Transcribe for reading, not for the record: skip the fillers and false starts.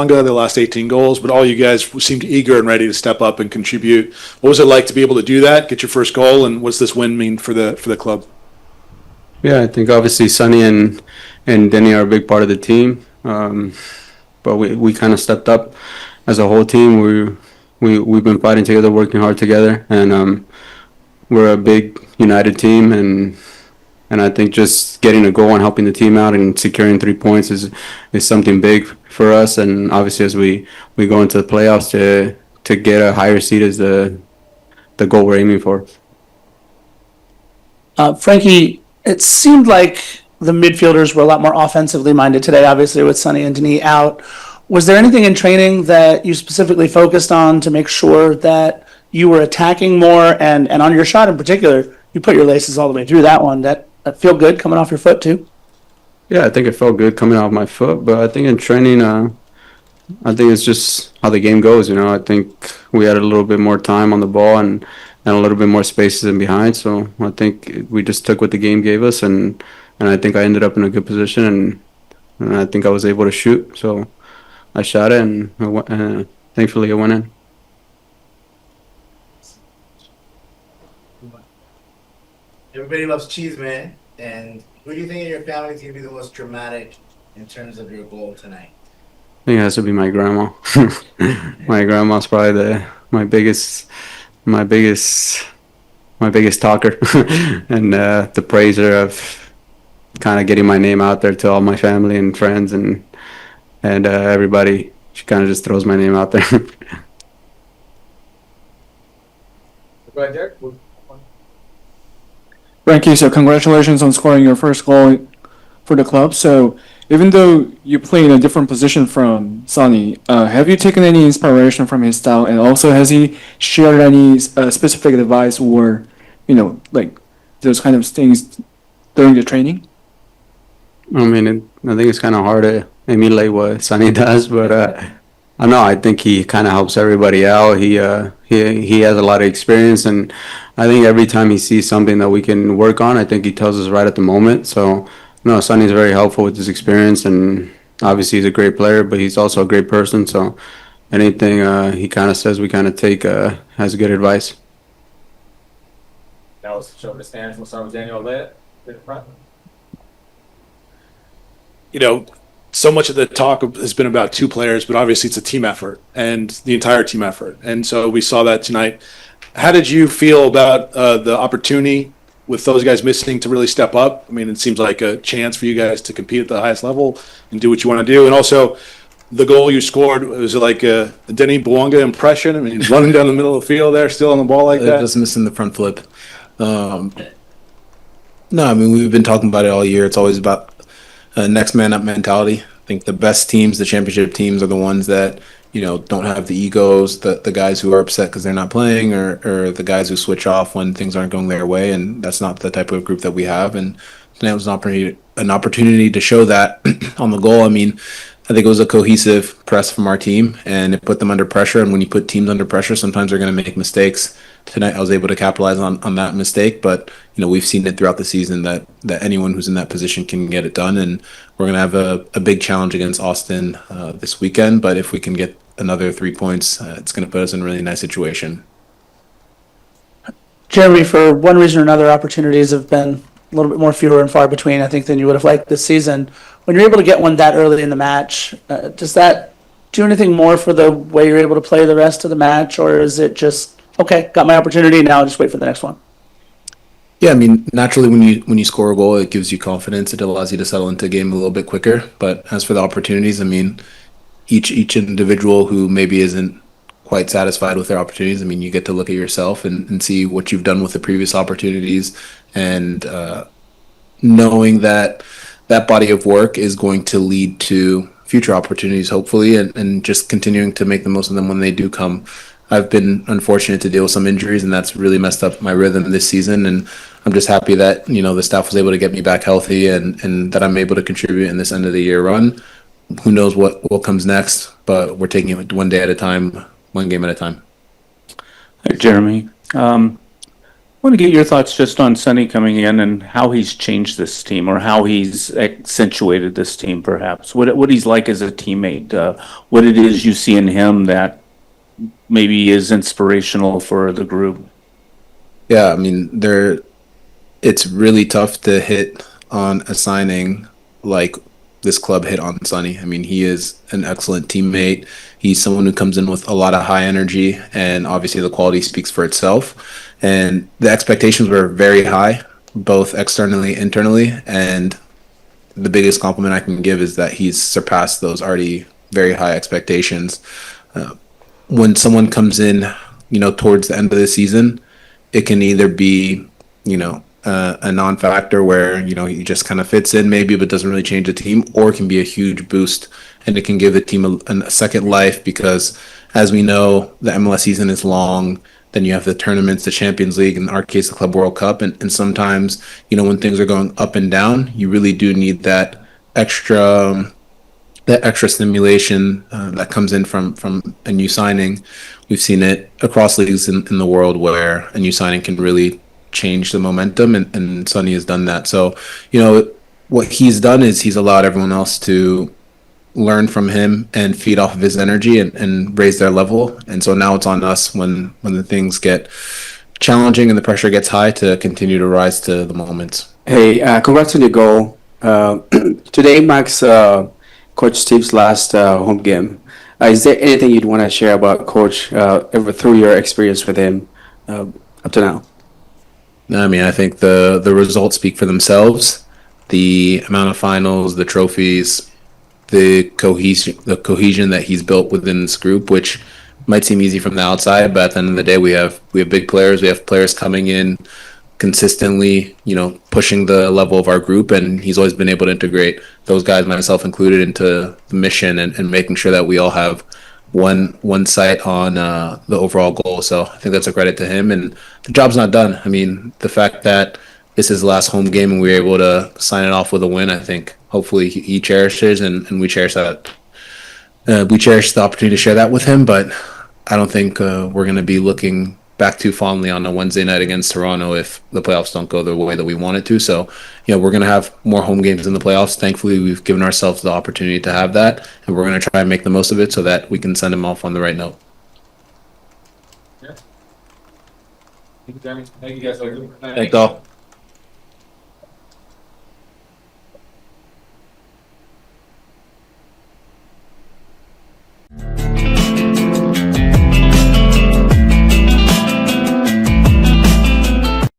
Bonga, the last 18 goals, but all you guys seemed eager and ready to step up and contribute. What was it like to be able to do that, get your first goal, and what's this win mean for the club? Yeah, I think obviously Sonny and Denny are a big part of the team, but we kind of stepped up as a whole team. We've been fighting together, working hard together, and we're a big united team. And I think just getting a goal and helping the team out and securing 3 points is something big for us. And obviously, as we go into the playoffs, to get a higher seed is the goal we're aiming for. Frankie, it seemed like the midfielders were a lot more offensively minded today, obviously with Sonny and Denis out. Was there anything in training that you specifically focused on to make sure that you were attacking more, and on your shot in particular, you put your laces all the way through that one? That feel good coming off your foot too? Yeah, I think it felt good coming off my foot, but I think in training, I think it's just how the game goes. I think we had a little bit more time on the ball and a little bit more spaces in behind. So I think we just took what the game gave us, and I think I ended up in a good position, and I think I was able to shoot. So I shot it, and thankfully it went in. Everybody loves cheese, man. And who do you think in your family is going to be the most dramatic in terms of your goal tonight? I think it has to be my grandma. My grandma's probably my biggest talker, and the praiser of kind of getting my name out there to all my family and friends and everybody. She kind of just throws my name out there. Right there. Frankie, so congratulations on scoring your first goal for the club. So even though you play in a different position from Sonny, have you taken any inspiration from his style? And also, has he shared any specific advice or, like those kind of things during the training? I mean, I think it's kind of hard to emulate what Sonny does, but I know I think he kind of helps everybody out. He has a lot of experience, and I think every time he sees something that we can work on, I think he tells us right at the moment. So no, Sonny's very helpful with his experience, and obviously he's a great player, but he's also a great person. So anything he kind of says, we kind of take as good advice. Now let's show the stands. We'll start with Daniel Lett in front. So much of the talk has been about two players, but obviously it's a team effort and the entire team effort. And so we saw that tonight. How did you feel about the opportunity with those guys missing to really step up? I mean, it seems like a chance for you guys to compete at the highest level and do what you want to do. And also, the goal you scored, was it like a Denny Bouanga impression? I mean, running down the middle of the field there, still on the ball like that? Just missing the front flip. No, I mean, we've been talking about it all year. It's always about next man up mentality. I think the best teams, the championship teams, are the ones that don't have the egos, the guys who are upset because they're not playing, or the guys who switch off when things aren't going their way. And that's not the type of group that we have. And tonight was an opportunity to show that on the goal. I mean, I think it was a cohesive press from our team, and it put them under pressure. And when you put teams under pressure, sometimes they're going to make mistakes. Tonight, I was able to capitalize on that mistake, but we've seen it throughout the season that anyone who's in that position can get it done. And we're going to have a big challenge against Austin this weekend. But if we can get another 3 points, it's going to put us in a really nice situation. Jeremy, for one reason or another, opportunities have been a little bit more fewer and far between, I think, than you would have liked this season. When you're able to get one that early in the match, does that do anything more for the way you're able to play the rest of the match, or is it just, okay, got my opportunity, now I'll just wait for the next one? Yeah, I mean, naturally, when you score a goal, it gives you confidence. It allows you to settle into a game a little bit quicker. But as for the opportunities, I mean, each individual who maybe isn't quite satisfied with their opportunities, I mean, you get to look at yourself and see what you've done with the previous opportunities, and knowing that body of work is going to lead to future opportunities, hopefully, and just continuing to make the most of them when they do come. I've been unfortunate to deal with some injuries, and that's really messed up my rhythm this season. And I'm just happy that the staff was able to get me back healthy, and that I'm able to contribute in this end of the year run. Who knows what comes next, but we're taking it one day at a time, one game at a time. Hey, Jeremy, want to get your thoughts just on Sonny coming in and how he's changed this team, or how he's accentuated this team, perhaps. What he's like as a teammate, what it is you see in him that maybe is inspirational for the group. Yeah, I mean, it's really tough to hit on a signing like this club hit on Sonny. I mean, he is an excellent teammate. He's someone who comes in with a lot of high energy, and obviously the quality speaks for itself. And the expectations were very high, both externally, internally, and the biggest compliment I can give is that he's surpassed those already very high expectations. When someone comes in, towards the end of the season, it can either be, a non-factor where, he just kind of fits in maybe, but doesn't really change the team, or it can be a huge boost and it can give the team a second life because, as we know, the MLS season is long. Then you have the tournaments, the Champions League, in our case, the Club World Cup. And sometimes, when things are going up and down, you really do need that extra stimulation that comes in from a new signing. We've seen it across leagues in the world where a new signing can really change the momentum, and Sonny has done that. So, what he's done is he's allowed everyone else to learn from him and feed off of his energy and raise their level. And so now it's on us when the things get challenging and the pressure gets high to continue to rise to the moments. Hey, congrats on your goal. Today marks Coach Steve's last home game. Is there anything you'd want to share about Coach through your experience with him up to now? I mean, I think the results speak for themselves. The amount of finals, the trophies, the cohesion that he's built within this group, which might seem easy from the outside, but at the end of the day, we have big players. We have players coming in consistently, pushing the level of our group, and he's always been able to integrate those guys, myself included, into the mission and making sure that we all have one sight on the overall goal. So I think that's a credit to him, and the job's not done. I mean, the fact that this is the last home game and we were able to sign it off with a win, I think hopefully he cherishes, and we cherish that. We cherish the opportunity to share that with him, but I don't think we're going to be looking back too fondly on a Wednesday night against Toronto if the playoffs don't go the way that we want it to. So, we're going to have more home games in the playoffs. Thankfully, we've given ourselves the opportunity to have that, and we're going to try and make the most of it so that we can send them off on the right note. Thank you, Jeremy. Thank you guys. Thanks all.